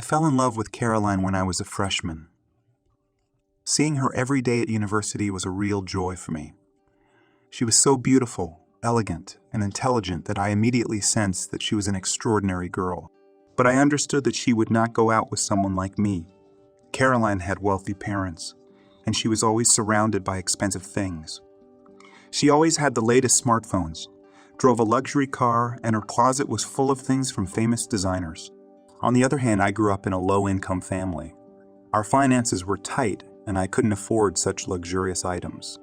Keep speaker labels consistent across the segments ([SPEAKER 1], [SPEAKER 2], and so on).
[SPEAKER 1] I fell in love with Caroline when I was a freshman. Seeing her every day at university was a real joy for me. She was so beautiful, elegant, and intelligent that I immediately sensed that she was an extraordinary girl. But I understood that she would not go out with someone like me. Caroline had wealthy parents, and she was always surrounded by expensive things. She always had the latest smartphones, drove a luxury car, and her closet was full of things from famous designers. On the other hand, I grew up in a low-income family. Our finances were tight, and I couldn't afford such luxurious items.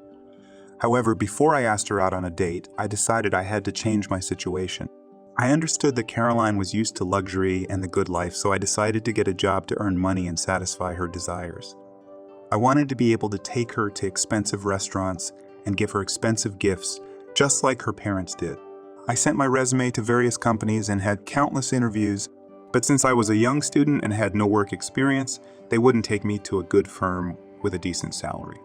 [SPEAKER 1] However, before I asked her out on a date, I decided I had to change my situation. I understood that Caroline was used to luxury and the good life, so I decided to get a job to earn money and satisfy her desires. I wanted to be able to take her to expensive restaurants and give her expensive gifts, just like her parents did. I sent my resume to various companies and had countless interviews, but since I was a young student and had no work experience, they wouldn't take me to a good firm with a decent salary.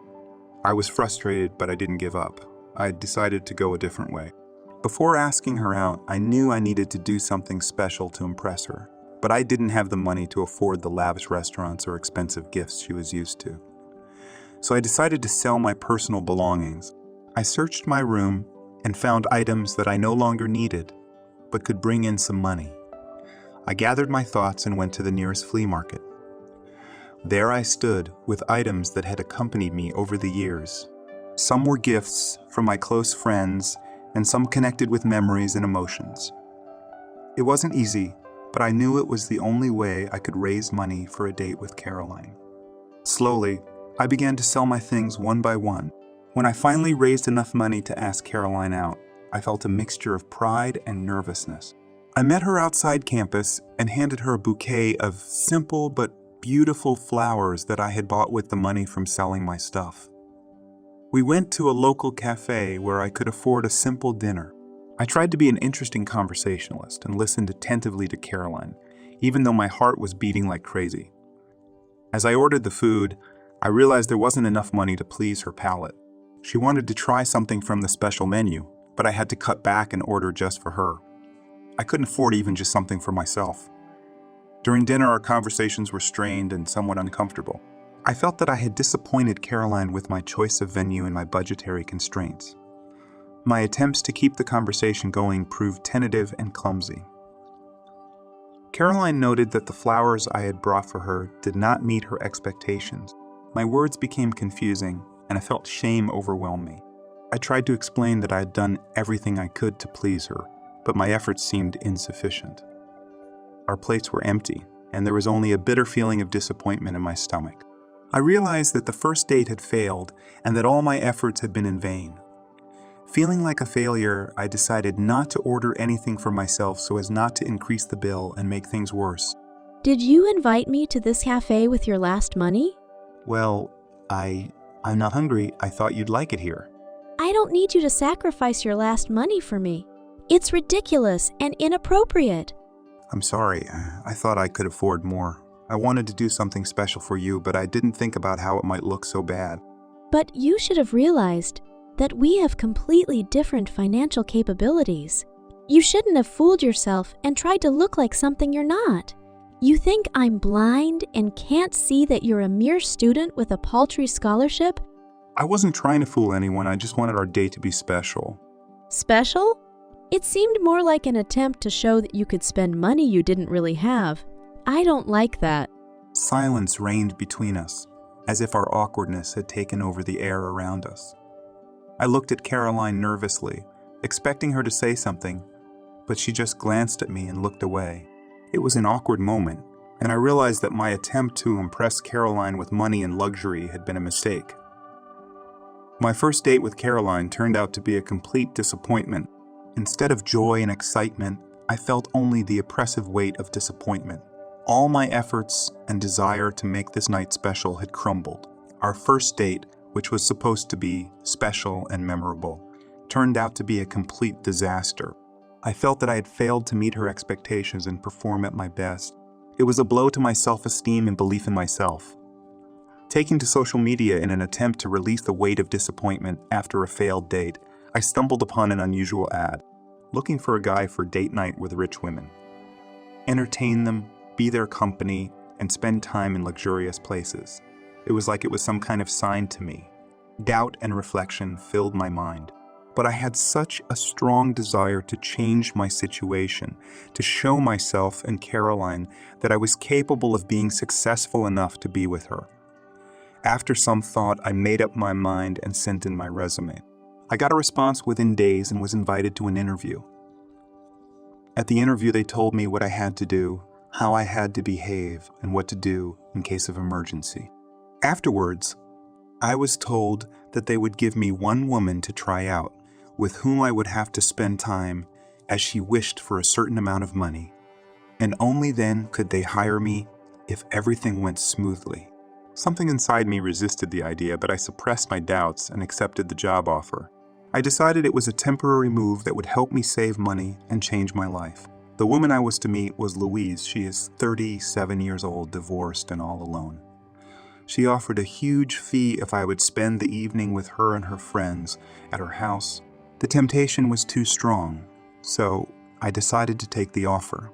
[SPEAKER 1] I was frustrated, but I didn't give up. I decided to go a different way. Before asking her out, I knew I needed to do something special to impress her, but I didn't have the money to afford the lavish restaurants or expensive gifts she was used to. So I decided to sell my personal belongings. I searched my room and found items that I no longer needed, but could bring in some money. I gathered my thoughts and went to the nearest flea market. There I stood with items that had accompanied me over the years. Some were gifts from my close friends, and some connected with memories and emotions. It wasn't easy, but I knew it was the only way I could raise money for a date with Caroline. Slowly, I began to sell my things one by one. When I finally raised enough money to ask Caroline out, I felt a mixture of pride and nervousness. I met her outside campus and handed her a bouquet of simple but beautiful flowers that I had bought with the money from selling my stuff. We went to a local cafe where I could afford a simple dinner. I tried to be an interesting conversationalist and listened attentively to Caroline, even though my heart was beating like crazy. As I ordered the food, I realized there wasn't enough money to please her palate. She wanted to try something from the special menu, but I had to cut back and order just for her. I couldn't afford even just something for myself. During dinner, our conversations were strained and somewhat uncomfortable. I felt that I had disappointed Caroline with my choice of venue and my budgetary constraints. My attempts to keep the conversation going proved tentative and clumsy. Caroline noted that the flowers I had brought for her did not meet her expectations. My words became confusing, and I felt shame overwhelm me. I tried to explain that I had done everything I could to please her, but my efforts seemed insufficient. Our plates were empty, and there was only a bitter feeling of disappointment in my stomach. I realized that the first date had failed, and that all my efforts had been in vain. Feeling like a failure, I decided not to order anything for myself so as not to increase the bill and make things worse.
[SPEAKER 2] Did you invite me to this cafe with your last money?
[SPEAKER 1] Well, I'm not hungry. I thought you'd like it here.
[SPEAKER 2] I don't need you to sacrifice your last money for me. It's ridiculous and inappropriate.
[SPEAKER 1] I'm sorry. I thought I could afford more. I wanted to do something special for you, but I didn't think about how it might look so bad.
[SPEAKER 2] But you should have realized that we have completely different financial capabilities. You shouldn't have fooled yourself and tried to look like something you're not. You think I'm blind and can't see that you're a mere student with a paltry scholarship?
[SPEAKER 1] I wasn't trying to fool anyone. I just wanted our date to be special.
[SPEAKER 2] Special? It seemed more like an attempt to show that you could spend money you didn't really have. I don't like that.
[SPEAKER 1] Silence reigned between us, as if our awkwardness had taken over the air around us. I looked at Caroline nervously, expecting her to say something, but she just glanced at me and looked away. It was an awkward moment, and I realized that my attempt to impress Caroline with money and luxury had been a mistake. My first date with Caroline turned out to be a complete disappointment. Instead of joy and excitement, I felt only the oppressive weight of disappointment. All my efforts and desire to make this night special had crumbled. Our first date, which was supposed to be special and memorable, turned out to be a complete disaster. I felt that I had failed to meet her expectations and perform at my best. It was a blow to my self-esteem and belief in myself. Taking to social media in an attempt to release the weight of disappointment after a failed date, I stumbled upon an unusual ad, looking for a guy for date night with rich women. Entertain them, be their company, and spend time in luxurious places. It was like it was some kind of sign to me. Doubt and reflection filled my mind. But I had such a strong desire to change my situation, to show myself and Caroline that I was capable of being successful enough to be with her. After some thought, I made up my mind and sent in my resume. I got a response within days and was invited to an interview. At the interview, they told me what I had to do, how I had to behave, and what to do in case of emergency. Afterwards, I was told that they would give me one woman to try out, with whom I would have to spend time as she wished for a certain amount of money, and only then could they hire me if everything went smoothly. Something inside me resisted the idea, but I suppressed my doubts and accepted the job offer. I decided it was a temporary move that would help me save money and change my life. The woman I was to meet was Louise. She is 37 years old, divorced, and all alone. She offered a huge fee if I would spend the evening with her and her friends at her house. The temptation was too strong, so I decided to take the offer.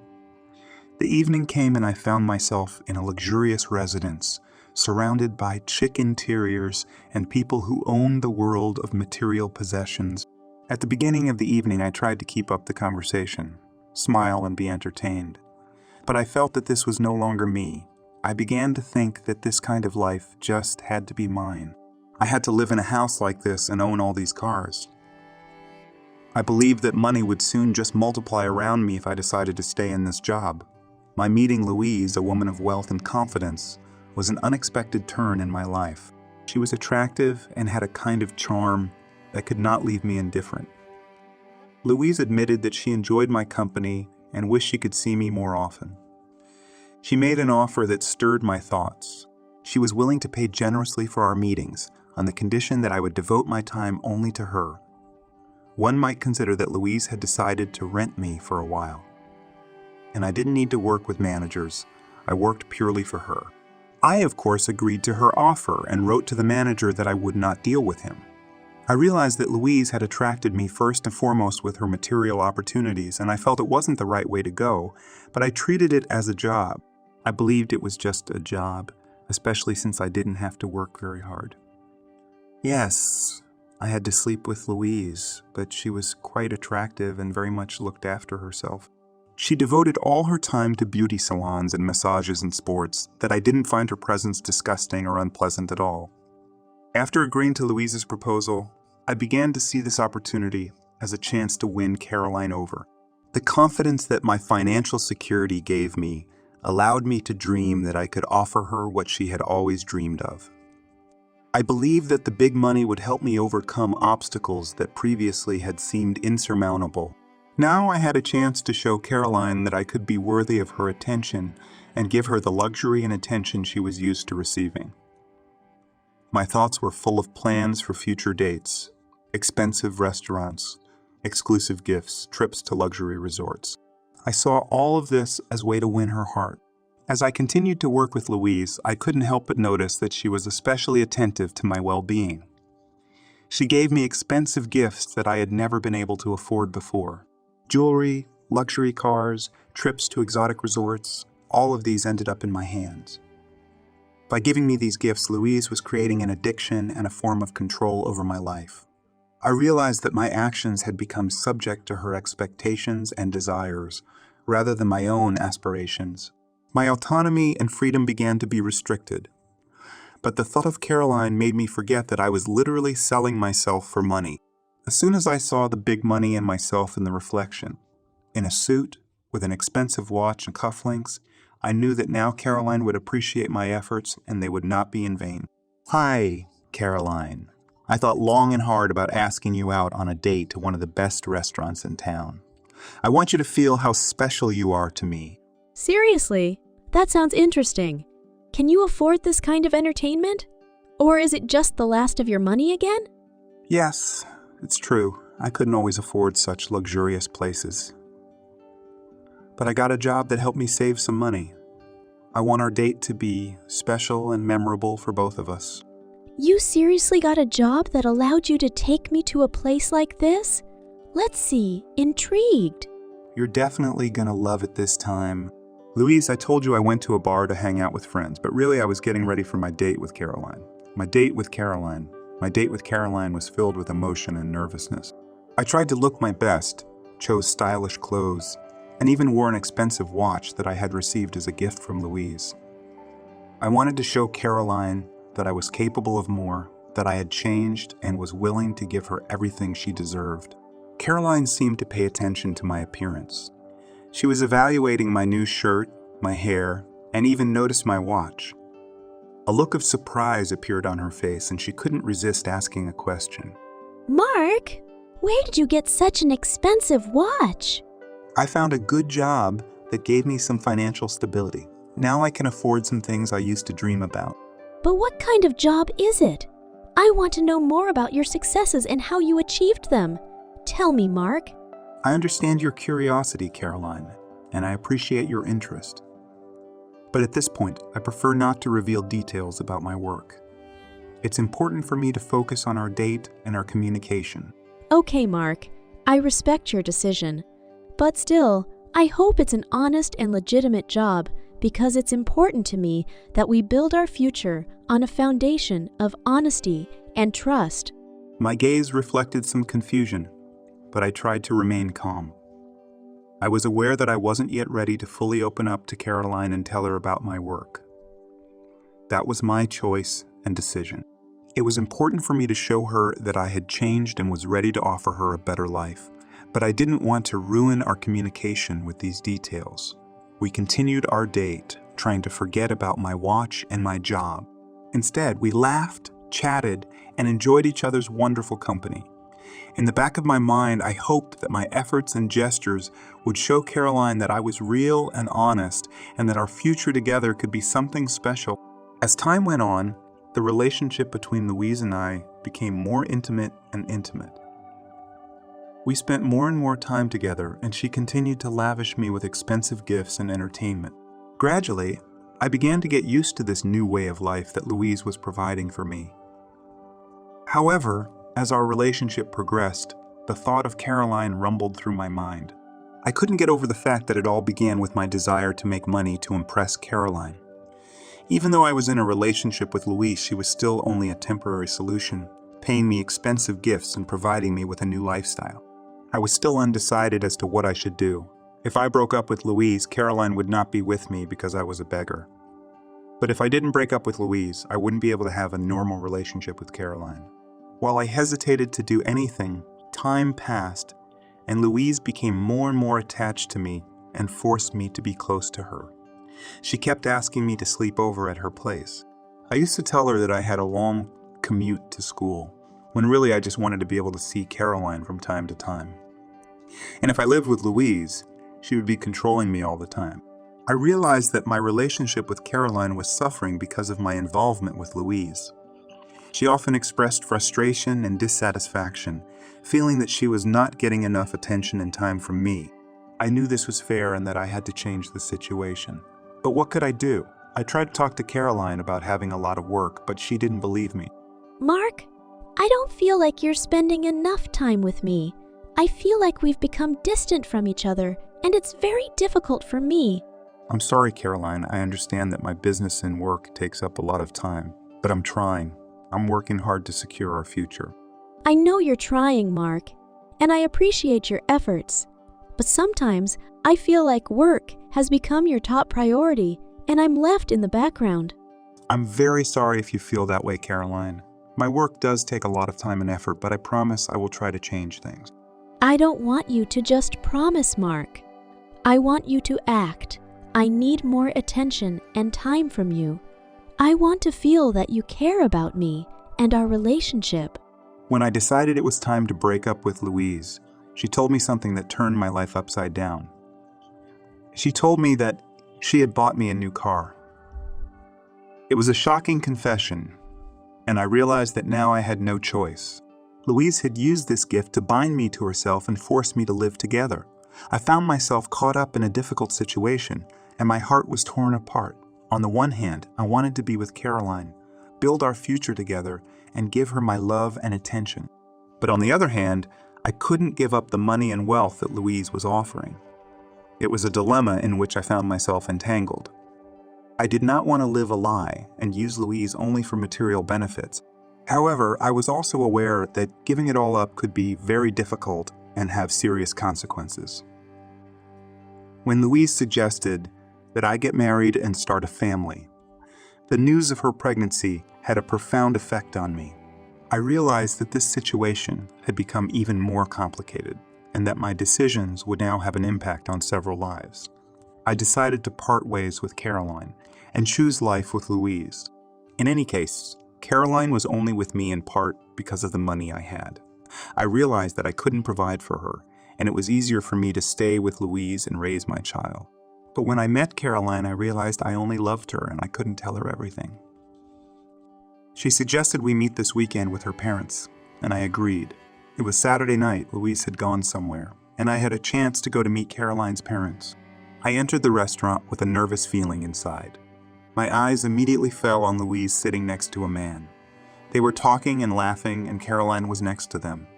[SPEAKER 1] The evening came and I found myself in a luxurious residence, surrounded by chic interiors and people who owned the world of material possessions. At the beginning of the evening, I tried to keep up the conversation, smile and be entertained. But I felt that this was no longer me. I began to think that this kind of life just had to be mine. I had to live in a house like this and own all these cars. I believed that money would soon just multiply around me if I decided to stay in this job. My meeting Louise, a woman of wealth and confidence, was an unexpected turn in my life. She was attractive and had a kind of charm that could not leave me indifferent. Louise admitted that she enjoyed my company and wished she could see me more often. She made an offer that stirred my thoughts. She was willing to pay generously for our meetings on the condition that I would devote my time only to her. One might consider that Louise had decided to rent me for a while. And I didn't need to work with managers. I worked purely for her. I, of course, agreed to her offer and wrote to the manager that I would not deal with him. I realized that Louise had attracted me first and foremost with her material opportunities, and I felt it wasn't the right way to go, but I treated it as a job. I believed it was just a job, especially since I didn't have to work very hard. Yes, I had to sleep with Louise, but she was quite attractive and very much looked after herself. She devoted all her time to beauty salons and massages and sports that I didn't find her presence disgusting or unpleasant at all. After agreeing to Louise's proposal, I began to see this opportunity as a chance to win Caroline over. The confidence that my financial security gave me allowed me to dream that I could offer her what she had always dreamed of. I believed that the big money would help me overcome obstacles that previously had seemed insurmountable. Now I had a chance to show Caroline that I could be worthy of her attention and give her the luxury and attention she was used to receiving. My thoughts were full of plans for future dates, expensive restaurants, exclusive gifts, trips to luxury resorts. I saw all of this as a way to win her heart. As I continued to work with Louise, I couldn't help but notice that she was especially attentive to my well-being. She gave me expensive gifts that I had never been able to afford before. Jewelry, luxury cars, trips to exotic resorts, all of these ended up in my hands. By giving me these gifts, Louise was creating an addiction and a form of control over my life. I realized that my actions had become subject to her expectations and desires, rather than my own aspirations. My autonomy and freedom began to be restricted. But the thought of Caroline made me forget that I was literally selling myself for money. As soon as I saw the big money and myself in the reflection, in a suit, with an expensive watch and cufflinks, I knew that now Caroline would appreciate my efforts and they would not be in vain. Hi, Caroline. I thought long and hard about asking you out on a date to one of the best restaurants in town. I want you to feel how special you are to me.
[SPEAKER 2] Seriously? That sounds interesting. Can you afford this kind of entertainment? Or is it just the last of your money again?
[SPEAKER 1] Yes, it's true. I couldn't always afford such luxurious places. But I got a job that helped me save some money. I want our date to be special and memorable for both of us.
[SPEAKER 2] You seriously got a job that allowed you to take me to a place like this? Let's see, intrigued.
[SPEAKER 1] You're definitely gonna love it this time. Louise, I told you I went to a bar to hang out with friends, but really I was getting ready for my date with Caroline. My date with Caroline was filled with emotion and nervousness. I tried to look my best, chose stylish clothes, and even wore an expensive watch that I had received as a gift from Louise. I wanted to show Caroline that I was capable of more, that I had changed and was willing to give her everything she deserved. Caroline seemed to pay attention to my appearance. She was evaluating my new shirt, my hair, and even noticed my watch. A look of surprise appeared on her face, and she couldn't resist asking a question.
[SPEAKER 2] Mark, where did you get such an expensive watch?
[SPEAKER 1] I found a good job that gave me some financial stability. Now I can afford some things I used to dream about.
[SPEAKER 2] But what kind of job is it? I want to know more about your successes and how you achieved them. Tell me, Mark.
[SPEAKER 1] I understand your curiosity, Caroline, and I appreciate your interest. But at this point, I prefer not to reveal details about my work. It's important for me to focus on our date and our communication.
[SPEAKER 2] Okay, Mark. I respect your decision. But still, I hope it's an honest and legitimate job because it's important to me that we build our future on a foundation of honesty and trust.
[SPEAKER 1] My gaze reflected some confusion, but I tried to remain calm. I was aware that I wasn't yet ready to fully open up to Caroline and tell her about my work. That was my choice and decision. It was important for me to show her that I had changed and was ready to offer her a better life, but I didn't want to ruin our communication with these details. We continued our date, trying to forget about my watch and my job. Instead, we laughed, chatted, and enjoyed each other's wonderful company. In the back of my mind, I hoped that my efforts and gestures would show Caroline that I was real and honest and that our future together could be something special. As time went on, the relationship between Louise and I became more intimate and intimate. We spent more and more time together, and she continued to lavish me with expensive gifts and entertainment. Gradually, I began to get used to this new way of life that Louise was providing for me. However, as our relationship progressed, the thought of Caroline rumbled through my mind. I couldn't get over the fact that it all began with my desire to make money to impress Caroline. Even though I was in a relationship with Louise, she was still only a temporary solution, paying me expensive gifts and providing me with a new lifestyle. I was still undecided as to what I should do. If I broke up with Louise, Caroline would not be with me because I was a beggar. But if I didn't break up with Louise, I wouldn't be able to have a normal relationship with Caroline. While I hesitated to do anything, time passed, and Louise became more and more attached to me and forced me to be close to her. She kept asking me to sleep over at her place. I used to tell her that I had a long commute to school, when really I just wanted to be able to see Caroline from time to time. And if I lived with Louise, she would be controlling me all the time. I realized that my relationship with Caroline was suffering because of my involvement with Louise. She often expressed frustration and dissatisfaction, feeling that she was not getting enough attention and time from me. I knew this was fair and that I had to change the situation. But what could I do? I tried to talk to Caroline about having a lot of work, but she didn't believe me.
[SPEAKER 2] Mark, I don't feel like you're spending enough time with me. I feel like we've become distant from each other, and it's very difficult for me.
[SPEAKER 1] I'm sorry, Caroline. I understand that my business and work takes up a lot of time, but I'm trying. I'm working hard to secure our future.
[SPEAKER 2] I know you're trying, Mark, and I appreciate your efforts. But sometimes I feel like work has become your top priority, and I'm left in the background.
[SPEAKER 1] I'm very sorry if you feel that way, Caroline. My work does take a lot of time and effort, but I promise I will try to change things.
[SPEAKER 2] I don't want you to just promise, Mark. I want you to act. I need more attention and time from you. I want to feel that you care about me and our relationship.
[SPEAKER 1] When I decided it was time to break up with Louise, she told me something that turned my life upside down. She told me that she had bought me a new car. It was a shocking confession, and I realized that now I had no choice. Louise had used this gift to bind me to herself and force me to live together. I found myself caught up in a difficult situation, and my heart was torn apart. On the one hand, I wanted to be with Caroline, build our future together, and give her my love and attention. But on the other hand, I couldn't give up the money and wealth that Louise was offering. It was a dilemma in which I found myself entangled. I did not want to live a lie and use Louise only for material benefits. However, I was also aware that giving it all up could be very difficult and have serious consequences. When Louise suggested that I get married and start a family, the news of her pregnancy had a profound effect on me. I realized that this situation had become even more complicated, and that my decisions would now have an impact on several lives. I decided to part ways with Caroline and choose life with Louise. In any case, Caroline was only with me in part because of the money I had. I realized that I couldn't provide for her, and it was easier for me to stay with Louise and raise my child. But when I met Caroline, I realized I only loved her and I couldn't tell her everything. She suggested we meet this weekend with her parents, and I agreed. It was Saturday night, Louise had gone somewhere, and I had a chance to go to meet Caroline's parents. I entered the restaurant with a nervous feeling inside. My eyes immediately fell on Louise sitting next to a man. They were talking and laughing, and Caroline was next to them.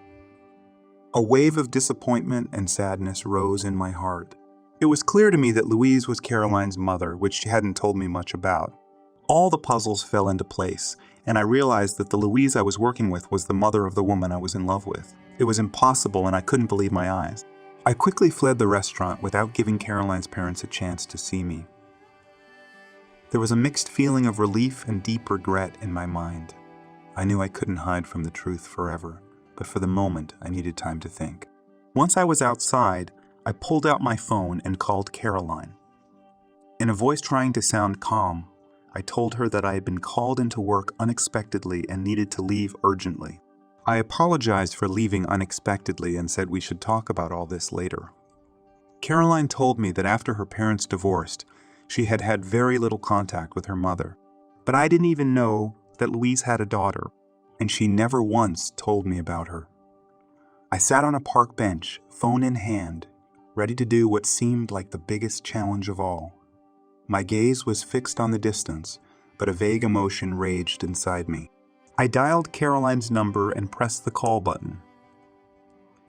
[SPEAKER 1] A wave of disappointment and sadness rose in my heart. It was clear to me that Louise was Caroline's mother, which she hadn't told me much about. All the puzzles fell into place, and I realized that the Louise I was working with was the mother of the woman I was in love with. It was impossible, and I couldn't believe my eyes. I quickly fled the restaurant without giving Caroline's parents a chance to see me. There was a mixed feeling of relief and deep regret in my mind. I knew I couldn't hide from the truth forever, but for the moment I needed time to think. Once I was outside, I pulled out my phone and called Caroline. In a voice trying to sound calm, I told her that I had been called into work unexpectedly and needed to leave urgently. I apologized for leaving unexpectedly and said we should talk about all this later. Caroline told me that after her parents divorced, she had had very little contact with her mother. But I didn't even know that Louise had a daughter, and she never once told me about her. I sat on a park bench, phone in hand, ready to do what seemed like the biggest challenge of all. My gaze was fixed on the distance, but a vague emotion raged inside me. I dialed Caroline's number and pressed the call button.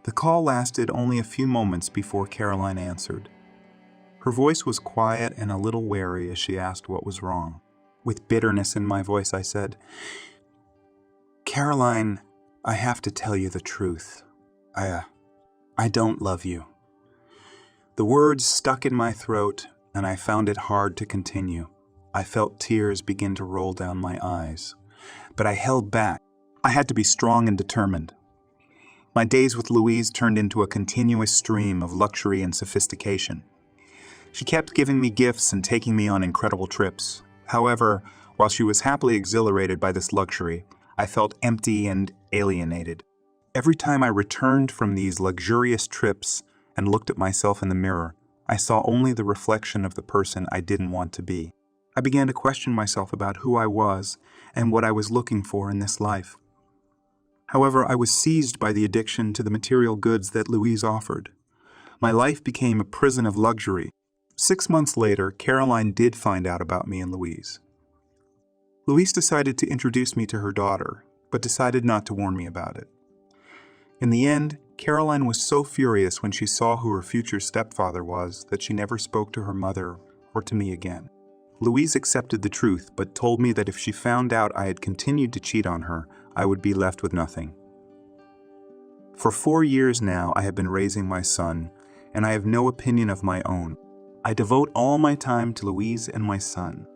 [SPEAKER 1] The call lasted only a few moments before Caroline answered. Her voice was quiet and a little wary as she asked what was wrong. With bitterness in my voice, I said, "Caroline, I have to tell you the truth. I don't love you." The words stuck in my throat, and I found it hard to continue. I felt tears begin to roll down my eyes. But I held back. I had to be strong and determined. My days with Louise turned into a continuous stream of luxury and sophistication. She kept giving me gifts and taking me on incredible trips. However, while she was happily exhilarated by this luxury, I felt empty and alienated. Every time I returned from these luxurious trips and looked at myself in the mirror, I saw only the reflection of the person I didn't want to be. I began to question myself about who I was and what I was looking for in this life. However, I was seized by the addiction to the material goods that Louise offered. My life became a prison of luxury. 6 months later, Caroline did find out about me and Louise. Louise decided to introduce me to her daughter, but decided not to warn me about it. In the end, Caroline was so furious when she saw who her future stepfather was that she never spoke to her mother or to me again. Louise accepted the truth, but told me that if she found out I had continued to cheat on her, I would be left with nothing. For 4 years now, I have been raising my son, and I have no opinion of my own. I devote all my time to Louise and my son.